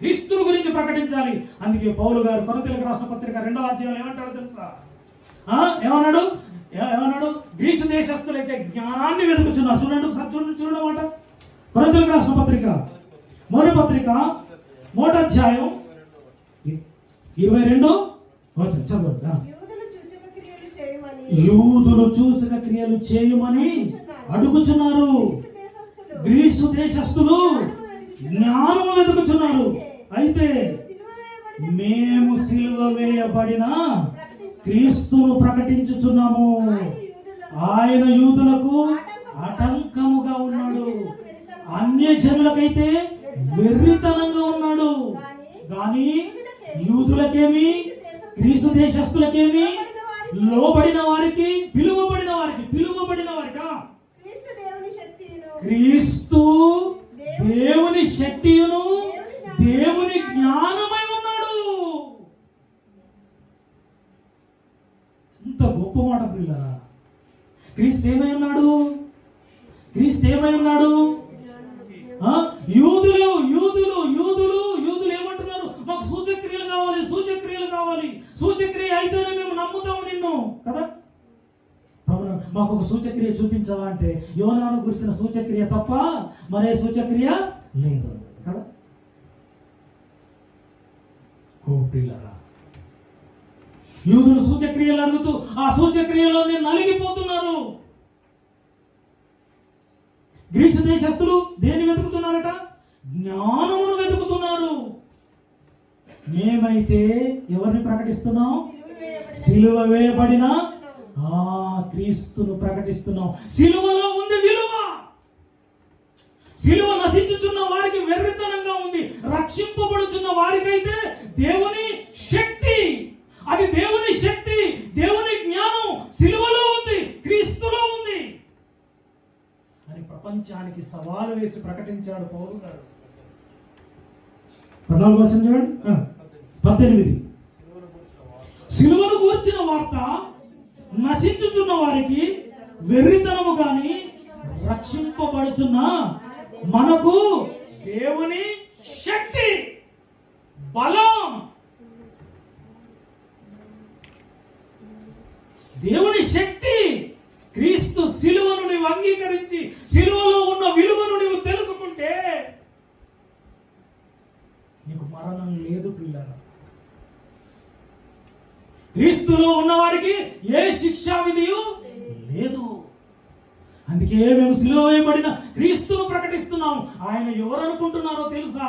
క్రీస్తుని గురించి ప్రకటించాలి. అందుకే పౌలు గారు కొరింథీయులకు రాసిన పత్రిక 2వ అధ్యాయంలో ఏమంటాడో తెలుసా? ఏమన్నాడు? గ్రీసు దేశస్తులైతే జ్ఞానాన్ని వెతుకుతున్నారు. చూడండి మాట. కొరింథీయులకు రాసిన పత్రిక మొదటి పత్రిక 3వ అధ్యాయం 22 వచనం చదవండి. యూదులు సూచక క్రియలు చేయమని అడుగుచున్నారు, గ్రీసు దేశస్తులు జ్ఞానము వెతుకుచున్నారు. అయితే మేము సిలువ వేయబడిన క్రీస్తును ప్రకటించుచున్నాము. ఆయన యూదులకు ఆటంకముగా ఉన్నాడు, అన్యజనులకైతే వెర్రితనంగా ఉన్నాడు. గాని యూదులకేమి, గ్రీసు దేశస్తులకేమి, లోబడిన వారికి, పిలువబడిన వారికి క్రీస్తు దేవుని శక్తియును దేవుని జ్ఞానమై ఉన్నాడు. ఎంత గొప్ప మాట పిల్లరా! క్రీస్తు ఏమై ఉన్నాడు? యూదులు ఏమంటున్నారు? మాకు సూచక్రియలు కావాలి. సూచక్రియ అయితేనే మేము నమ్ముతాము నిన్ను కదా. మాకు ఒక సూచక్రియ చూపించవా అంటే, యోనాను గురించిన సూచక్రియ తప్ప మరే సూచక్రియ లేదు కదా. ఓ ప్రియులారా, యూదులు సూచక్రియలు అడుగుతూ ఆ సూచక్రియలోనే నలిగిపోతున్నారు. గ్రీసు దేశస్తులు దేన్ని వెతుకుతున్నారట? జ్ఞానమును వెతుకుతున్నారు. మేమైతే ఎవరిని ప్రకటిస్తున్నాం? సిలువ వేయబడిన క్రీస్తును ప్రకటిస్తున్నాం. సిలువలో ఉంది విలువ. సిలువ నశించుచున్న వారికి వెర్రితనంగా ఉంది, రక్షింపబడుచున్న వారికైతే దేవుని శక్తి. అది దేవుని శక్తి, దేవుని జ్ఞానం సిలువలో ఉంది, క్రీస్తులో ఉంది అని ప్రపంచానికి సవాలు వేసి ప్రకటించాడు పౌలు గారు. 14వ వచనం చూడండి. 18 సిలువను గూర్చిన వార్త నశించుచున్న వారికి వెర్రితనము గాని, రక్షింపబడుచున్న మనకు దేవుని శక్తి, బలం. దేవుని శక్తి. క్రీస్తు సిలువను నీవు అంగీకరించి సిలువలో ఉన్న విలువను నీవు తెలుసుకుంటే నీకు మరణం లేదు పిల్లల. క్రీస్తులో ఉన్న వారికి ఏ శిక్షా విధియు లేదు. అందుకే మేము సిలువ వేయబడిన క్రీస్తును ప్రకటిస్తున్నాం. ఆయన ఎవరు అనుకుంటున్నారో తెలుసా?